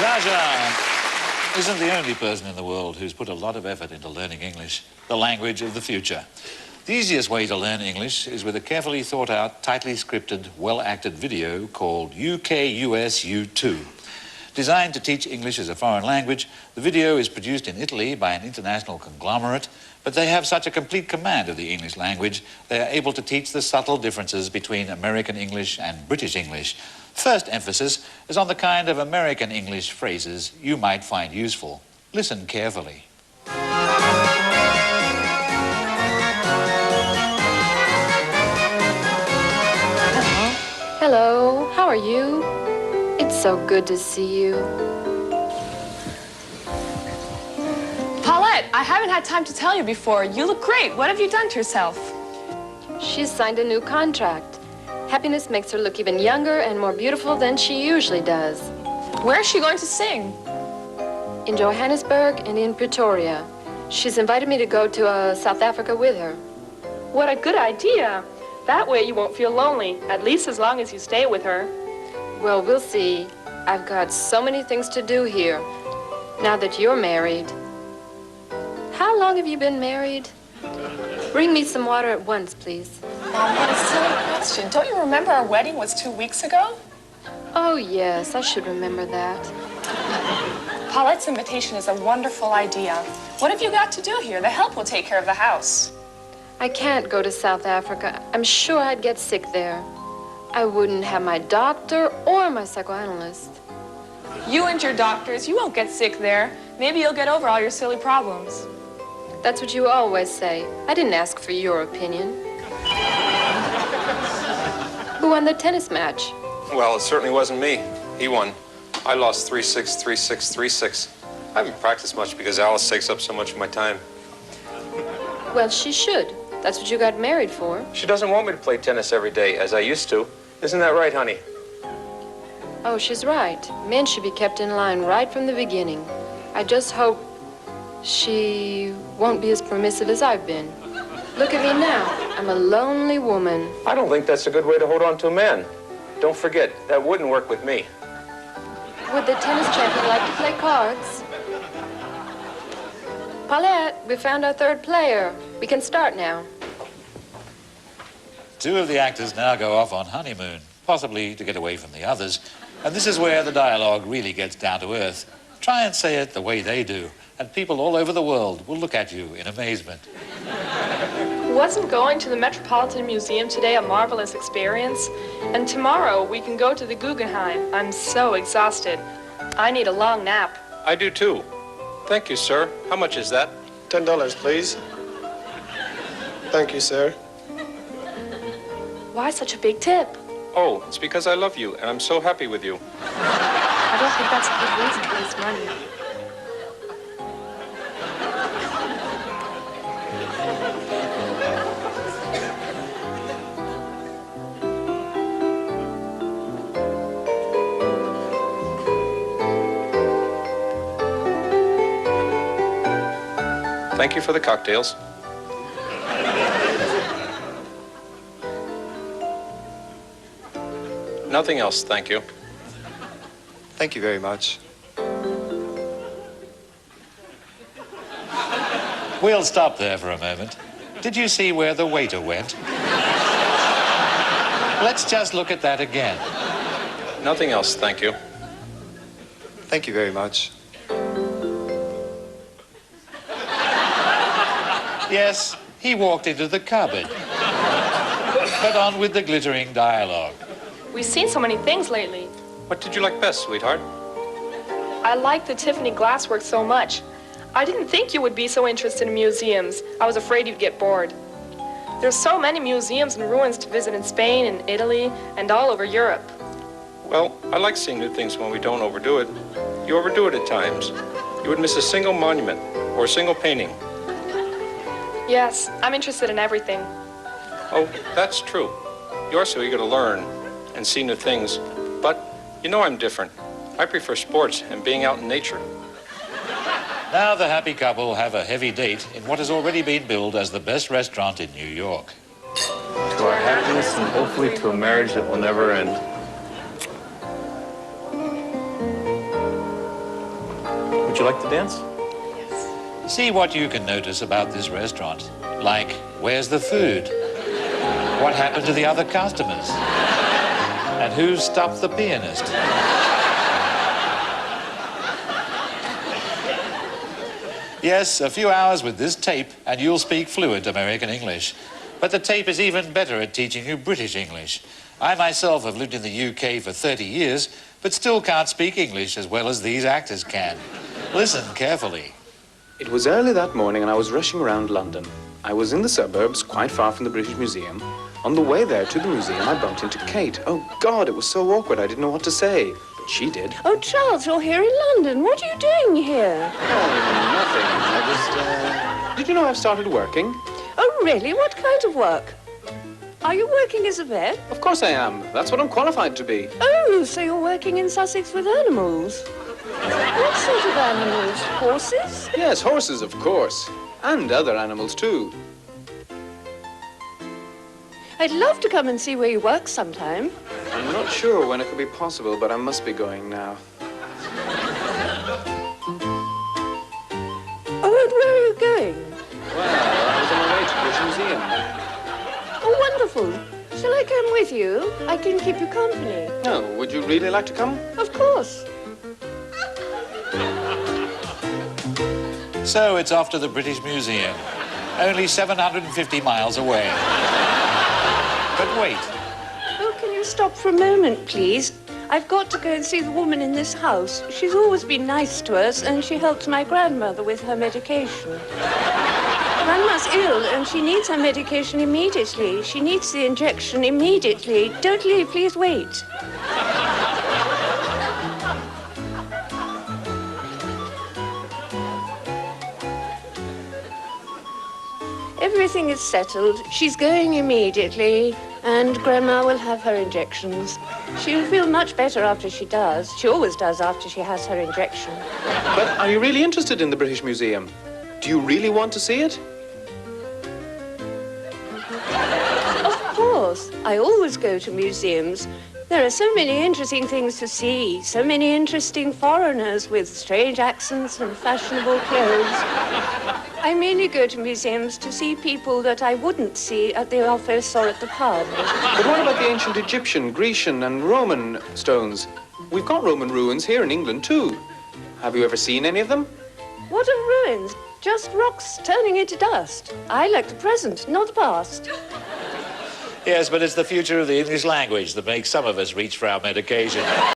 Jaja isn't the only person in the world who's put a lot of effort into learning English, the language of the future. The easiest way to learn English is with a carefully thought out, tightly scripted, well-acted video called UK-US U2. Designed to teach English as a foreign language, the video is produced in Italy by an international conglomerate, but they have such a complete command of the English language, they are able to teach the subtle differences between American English and British English. First emphasis is on the kind of American English phrases you might find useful. Listen carefully. Hello, how are you? It's so good to see you. Paulette, I haven't had time to tell you before. You look great. What have you done to yourself? She's signed a new contract. Happiness makes her look even younger and more beautiful than she usually does. Where is she going to sing? In Johannesburg and in Pretoria. She's invited me to go to South Africa with her. What a good idea. That way you won't feel lonely, at least as long as you stay with her. Well, we'll see. I've got so many things to do here, now that you're married. How long have you been married? Bring me some water at once, please. Mom, what a silly question. Don't you remember our wedding was 2 weeks ago? Oh, yes, I should remember that. Paulette's invitation is a wonderful idea. What have you got to do here? The help will take care of the house. I can't go to South Africa. I'm sure I'd get sick there. I wouldn't have my doctor or my psychoanalyst. You and your doctors, you won't get sick there. Maybe you'll get over all your silly problems. That's what you always say. I didn't ask for your opinion. Who won the tennis match? Well, it certainly wasn't me. He won. I lost 3-6, 3-6, 3-6. I haven't practiced much because Alice takes up so much of my time. Well, she should. That's what you got married for. She doesn't want me to play tennis every day, as I used to. Isn't that right, honey? Oh, she's right. Men should be kept in line right from the beginning. I just hope she won't be as permissive as I've been. Look at me now. I'm a lonely woman. I don't think that's a good way to hold on to a man. Don't forget, that wouldn't work with me. Would the tennis champion like to play cards? Paulette, we found our third player. We can start now. Two of the actors now go off on honeymoon, possibly to get away from the others. And this is where the dialogue really gets down to earth. Try and say it the way they do, and people all over the world will look at you in amazement. Wasn't going to the Metropolitan Museum today a marvelous experience? And tomorrow we can go to the Guggenheim. I'm so exhausted. I need a long nap. I do too. Thank you, sir. How much is that? $10, please. Thank you, sir. Why such a big tip? Oh, it's because I love you, and I'm so happy with you. I don't think that's a good reason for this money. Thank you for the cocktails. Nothing else, thank you. Thank you very much. We'll stop there for a moment. Did you see where the waiter went? Let's just look at that again. Nothing else, thank you. Thank you very much. Yes, he walked into the cupboard. But on with the glittering dialogue. We've seen so many things lately. What did you like best, sweetheart? I like the Tiffany glasswork so much. I didn't think you would be so interested in museums. I was afraid you'd get bored. There's so many museums and ruins to visit in Spain and Italy and all over Europe. Well, I like seeing new things when we don't overdo it. You overdo it at times. You would miss a single monument or a single painting. Yes, I'm interested in everything. Oh, that's true. You're so eager to learn and see new things. But you know I'm different. I prefer sports and being out in nature. Now the happy couple have a heavy date in what has already been billed as the best restaurant in New York. To our happiness and hopefully to a marriage that will never end. you like to dance? See what you can notice about this restaurant. Like, where's the food? What happened to the other customers? And who stopped the pianist? Yes, a few hours with this tape and you'll speak fluent American English. But the tape is even better at teaching you British English. I myself have lived in the UK for 30 years, but still can't speak English as well as these actors can. Listen carefully. It was early that morning and I was rushing around London. I was in the suburbs, quite far from the British Museum. On the way there to the museum, I bumped into Kate. Oh, God, it was so awkward, I didn't know what to say. But she did. Oh, Charles, you're here in London. What are you doing here? Oh, nothing. I just, Did you know I've started working? Oh, really? What kind of work? Are you working as a vet? Of course I am. That's what I'm qualified to be. Oh, so you're working in Sussex with animals? What sort of animals? Horses? Yes, horses, of course. And other animals, too. I'd love to come and see where you work sometime. I'm not sure when it could be possible, but I must be going now. Oh, and where are you going? Well, I was on my way to the British Museum. Oh, wonderful. Shall I come with you? I can keep you company. Oh, would you really like to come? Of course. So it's off to the British Museum, only 750 miles away. But wait. Oh, can you stop for a moment, please? I've got to go and see the woman in this house. She's always been nice to us, and she helps my grandmother with her medication. Grandma's ill, and she needs her medication immediately. She needs the injection immediately. Don't leave, please wait. Everything is settled. She's going immediately, and Grandma will have her injections. She'll feel much better after she does. She always does after she has her injection. But are you really interested in the British Museum? Do you really want to see it? Of course. I always go to museums. There are so many interesting things to see, so many interesting foreigners with strange accents and fashionable clothes. I mainly go to museums to see people that I wouldn't see at the office or at the pub. But what about the ancient Egyptian, Grecian, and Roman stones? We've got Roman ruins here in England, too. Have you ever seen any of them? What are ruins? Just rocks turning into dust. I like the present, not the past. Yes, but it's the future of the English language that makes some of us reach for our medication.